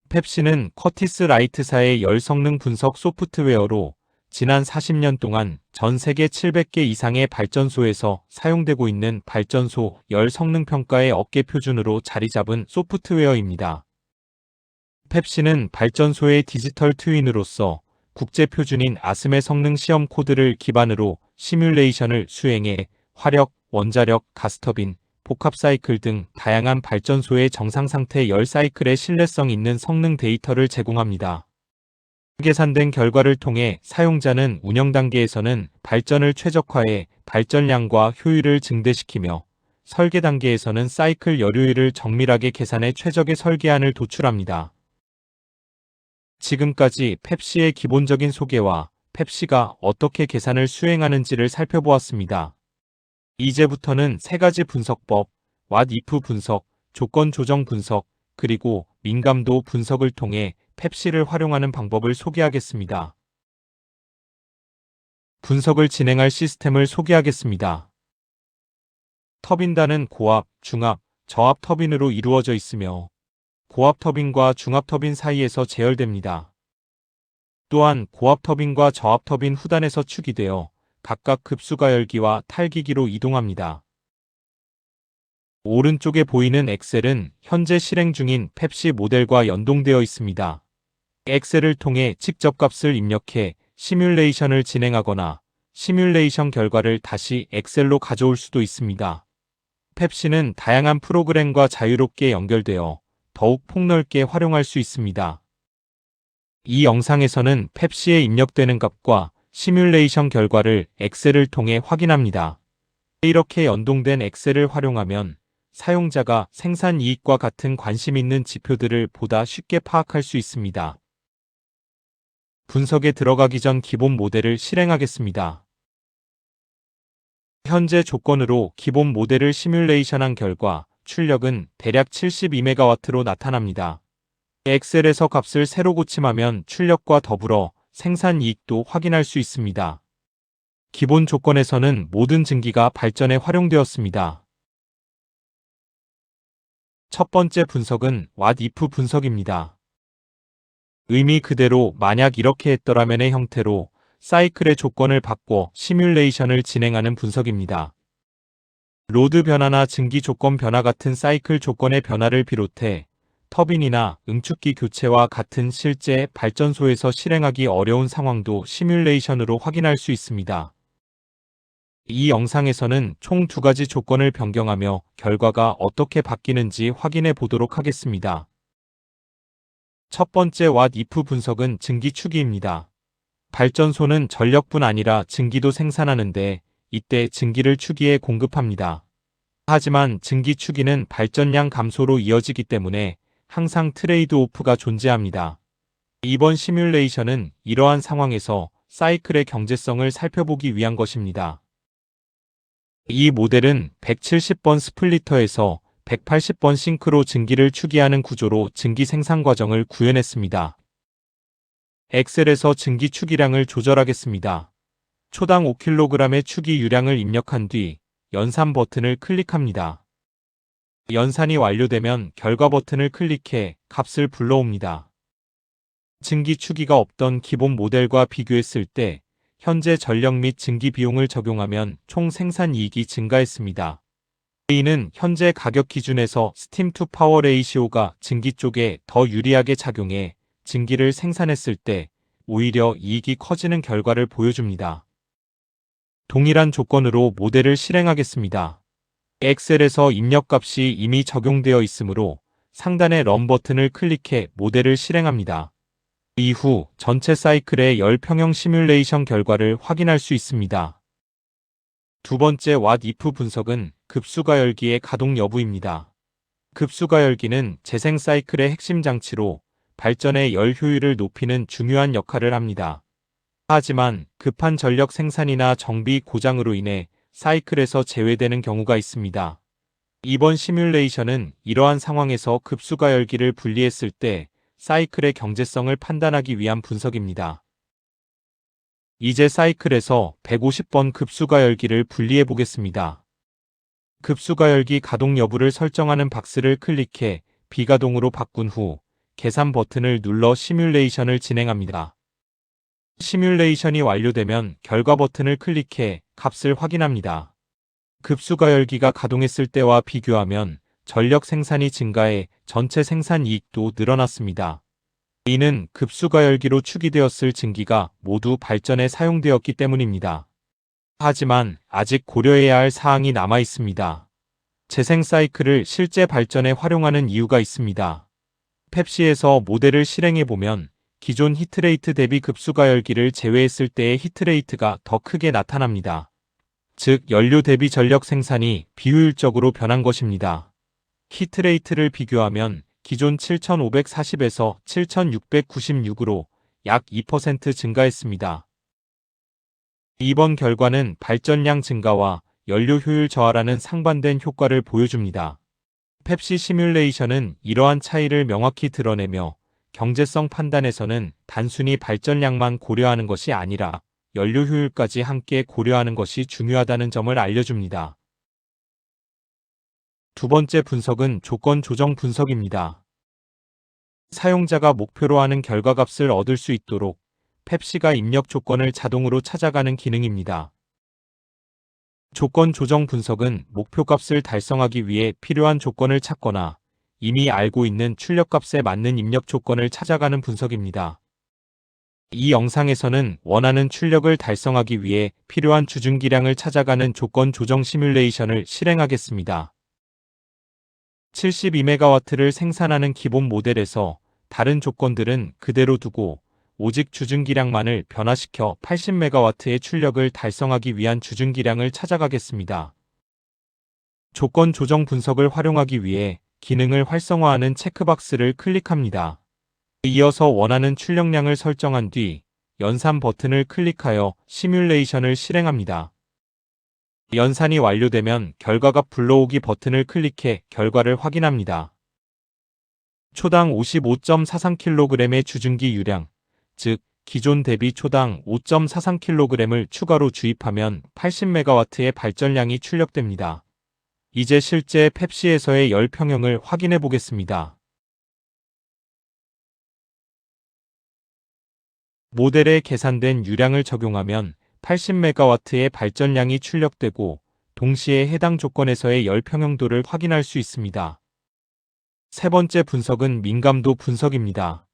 펩시는 커티스라이트사의 열 성능 분석 소프트웨어로 지난 40년 동안 전 세계 700개 이상의 발전소에서 사용되고 있는 발전소 열 성능 평가의 업계 표준으로 자리 잡은 소프트웨어입니다. 펩시는 발전소의 디지털 트윈으로서 국제 표준인 아스메 성능 시험 코드를 기반으로 시뮬레이션을 수행해 화력, 원자력, 가스터빈, 복합 사이클 등 다양한 발전소의 정상 상태 열 사이클의 신뢰성 있는 성능 데이터를 제공합니다. 계산된 결과를 통해 사용자는 운영 단계에서는 발전을 최적화해 발전량과 효율을 증대시키며 설계 단계에서는 사이클 열효율을 정밀하게 계산해 최적의 설계안을 도출합니다. 지금까지 펩시의 기본적인 소개와 펩시가 어떻게 계산을 수행하는지를 살펴보았습니다. 이제부터는 세 가지 분석법, what if 분석, 조건 조정 분석, 그리고 민감도 분석을 통해 펩시를 활용하는 방법을 소개하겠습니다. 분석을 진행할 시스템을 소개하겠습니다. 터빈단은 고압, 중압, 저압 터빈으로 이루어져 있으며 고압 터빈과 중압 터빈 사이에서 제열됩니다. 또한 고압 터빈과 저압 터빈 후단에서 축이 되어 각각 급수가열기와 탈기기로 이동합니다. 오른쪽에 보이는 엑셀은 현재 실행 중인 펩시 모델과 연동되어 있습니다. 엑셀을 통해 직접 값을 입력해 시뮬레이션을 진행하거나 시뮬레이션 결과를 다시 엑셀로 가져올 수도 있습니다. 펩시는 다양한 프로그램과 자유롭게 연결되어 더욱 폭넓게 활용할 수 있습니다. 이 영상에서는 펩시에 입력되는 값과 시뮬레이션 결과를 엑셀을 통해 확인합니다. 이렇게 연동된 엑셀을 활용하면 사용자가 생산 이익과 같은 관심 있는 지표들을 보다 쉽게 파악할 수 있습니다. 분석에 들어가기 전 기본 모델을 실행하겠습니다. 현재 조건으로 기본 모델을 시뮬레이션한 결과 출력은 대략 72MW로 나타납니다. 엑셀에서 값을 새로 고침하면 출력과 더불어 생산 이익도 확인할 수 있습니다. 기본 조건에서는 모든 증기가 발전에 활용되었습니다. 첫 번째 분석은 what if 분석입니다. 의미 그대로 만약 이렇게 했더라면의 형태로 사이클의 조건을 바꿔 시뮬레이션을 진행하는 분석입니다. 로드 변화나 증기 조건 변화 같은 사이클 조건의 변화를 비롯해 터빈이나 응축기 교체와 같은 실제 발전소에서 실행하기 어려운 상황도 시뮬레이션으로 확인할 수 있습니다. 이 영상에서는 총 2가지 조건을 변경하며 결과가 어떻게 바뀌는지 확인해 보도록 하겠습니다. 첫 번째 what if 분석은 증기 추기입니다. 발전소는 전력뿐 아니라 증기도 생산하는데 이때 증기를 추기에 공급합니다. 하지만 증기 추기는 발전량 감소로 이어지기 때문에 항상 트레이드 오프가 존재합니다. 이번 시뮬레이션은 이러한 상황에서 사이클의 경제성을 살펴보기 위한 것입니다. 이 모델은 170번 스플리터에서 180번 싱크로 증기를 추기하는 구조로 증기 생산 과정을 구현했습니다. 엑셀에서 증기 추기량을 조절하겠습니다. 초당 5kg의 추기 유량을 입력한 뒤 연산 버튼을 클릭합니다. 연산이 완료되면 결과 버튼을 클릭해 값을 불러옵니다. 증기 추기가 없던 기본 모델과 비교했을 때 현재 전력 및 증기 비용을 적용하면 총 생산 이익이 증가했습니다. 이는 현재 가격 기준에서 스팀 투 파워 레이시오가 증기 쪽에 더 유리하게 작용해 증기를 생산했을 때 오히려 이익이 커지는 결과를 보여줍니다. 동일한 조건으로 모델을 실행하겠습니다. 엑셀에서 입력값이 이미 적용되어 있으므로 상단의 런 버튼을 클릭해 모델을 실행합니다. 이후 전체 사이클의 열 평형 시뮬레이션 결과를 확인할 수 있습니다. 두 번째 what if 분석은 급수가열기의 가동 여부입니다. 급수가열기는 재생 사이클의 핵심 장치로 발전의 열 효율을 높이는 중요한 역할을 합니다. 하지만 급한 전력 생산이나 정비 고장으로 인해 사이클에서 제외되는 경우가 있습니다. 이번 시뮬레이션은 이러한 상황에서 급수가열기를 분리했을 때 사이클의 경제성을 판단하기 위한 분석입니다. 이제 사이클에서 150번 급수가열기를 분리해 보겠습니다. 급수가열기 가동 여부를 설정하는 박스를 클릭해 비가동으로 바꾼 후 계산 버튼을 눌러 시뮬레이션을 진행합니다. 시뮬레이션이 완료되면 결과 버튼을 클릭해 값을 확인합니다. 급수가열기가 가동했을 때와 비교하면 전력 생산이 증가해 전체 생산 이익도 늘어났습니다. 이는 급수가열기로 축이되었을 증기가 모두 발전에 사용되었기 때문입니다. 하지만 아직 고려해야 할 사항이 남아 있습니다. 재생 사이클을 실제 발전에 활용하는 이유가 있습니다. 펩시에서 모델을 실행해보면 기존 히트레이트 대비 급수가열기를 제외했을 때의 히트레이트가 더 크게 나타납니다. 즉, 연료 대비 전력 생산이 비효율적으로 변한 것입니다. 히트레이트를 비교하면 기존 7,540에서 7,696으로 약 2% 증가했습니다. 이번 결과는 발전량 증가와 연료 효율 저하라는 상반된 효과를 보여줍니다. 펩시 시뮬레이션은 이러한 차이를 명확히 드러내며 경제성 판단에서는 단순히 발전량만 고려하는 것이 아니라 연료 효율까지 함께 고려하는 것이 중요하다는 점을 알려줍니다. 두 번째 분석은 조건 조정 분석입니다. 사용자가 목표로 하는 결과값을 얻을 수 있도록 펩시가 입력 조건을 자동으로 찾아가는 기능입니다. 조건 조정 분석은 목표값을 달성하기 위해 필요한 조건을 찾거나 이미 알고 있는 출력값에 맞는 입력 조건을 찾아가는 분석입니다. 이 영상에서는 원하는 출력을 달성하기 위해 필요한 주중기량을 찾아가는 조건 조정 시뮬레이션을 실행하겠습니다. 72MW를 생산하는 기본 모델에서 다른 조건들은 그대로 두고 오직 주중기량만을 변화시켜 80MW의 출력을 달성하기 위한 주중기량을 찾아가겠습니다. 조건 조정 분석을 활용하기 위해 기능을 활성화하는 체크박스를 클릭합니다. 이어서 원하는 출력량을 설정한 뒤 연산 버튼을 클릭하여 시뮬레이션을 실행합니다. 연산이 완료되면 결과값 불러오기 버튼을 클릭해 결과를 확인합니다. 초당 55.43kg의 주중기 유량, 즉 기존 대비 초당 5.43kg을 추가로 주입하면 80MW의 발전량이 출력됩니다. 이제 실제 펩시에서의 열 평형을 확인해 보겠습니다. 모델에 계산된 유량을 적용하면 80MW의 발전량이 출력되고 동시에 해당 조건에서의 열 평형도를 확인할 수 있습니다. 세 번째 분석은 민감도 분석입니다.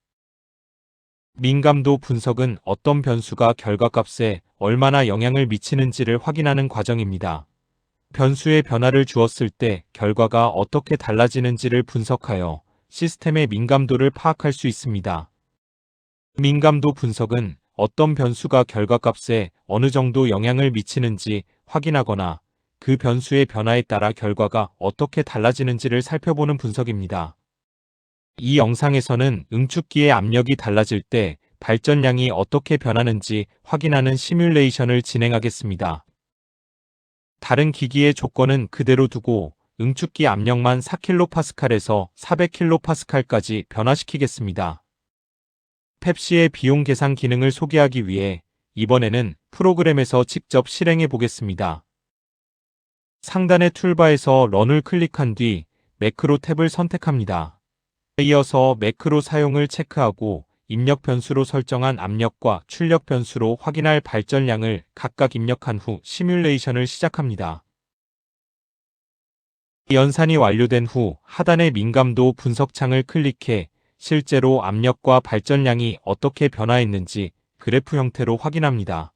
민감도 분석은 어떤 변수가 결과값에 얼마나 영향을 미치는지를 확인하는 과정입니다. 변수의 변화를 주었을 때 결과가 어떻게 달라지는지를 분석하여 시스템의 민감도를 파악할 수 있습니다. 민감도 분석은 어떤 변수가 결과값에 어느 정도 영향을 미치는지 확인하거나 그 변수의 변화에 따라 결과가 어떻게 달라지는지를 살펴보는 분석입니다. 이 영상에서는 응축기의 압력이 달라질 때 발전량이 어떻게 변하는지 확인하는 시뮬레이션을 진행하겠습니다. 다른 기기의 조건은 그대로 두고 응축기 압력만 4kPa에서 400kPa까지 변화시키겠습니다. 펩시의 비용 계산 기능을 소개하기 위해 이번에는 프로그램에서 직접 실행해 보겠습니다. 상단의 툴바에서 런을 클릭한 뒤 매크로 탭을 선택합니다. 이어서 매크로 사용을 체크하고 입력 변수로 설정한 압력과 출력 변수로 확인할 발전량을 각각 입력한 후 시뮬레이션을 시작합니다. 연산이 완료된 후 하단의 민감도 분석창을 클릭해 실제로 압력과 발전량이 어떻게 변화했는지 그래프 형태로 확인합니다.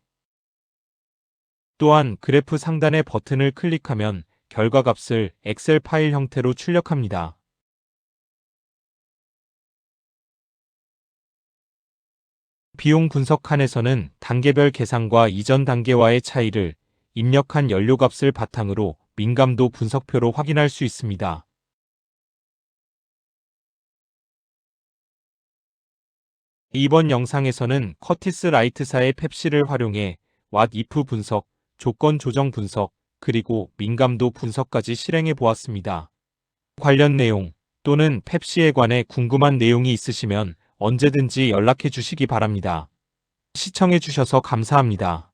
또한 그래프 상단의 버튼을 클릭하면 결과값을 엑셀 파일 형태로 출력합니다. 비용 분석 칸에서는 단계별 계산과 이전 단계와의 차이를 입력한 연료값을 바탕으로 민감도 분석표로 확인할 수 있습니다. 이번 영상에서는 커티스라이트사의 펩시를 활용해 왓이프 분석, 조건 조정 분석, 그리고 민감도 분석까지 실행해 보았습니다. 관련 내용 또는 펩시에 관해 궁금한 내용이 있으시면 언제든지 연락해 주시기 바랍니다. 시청해 주셔서 감사합니다.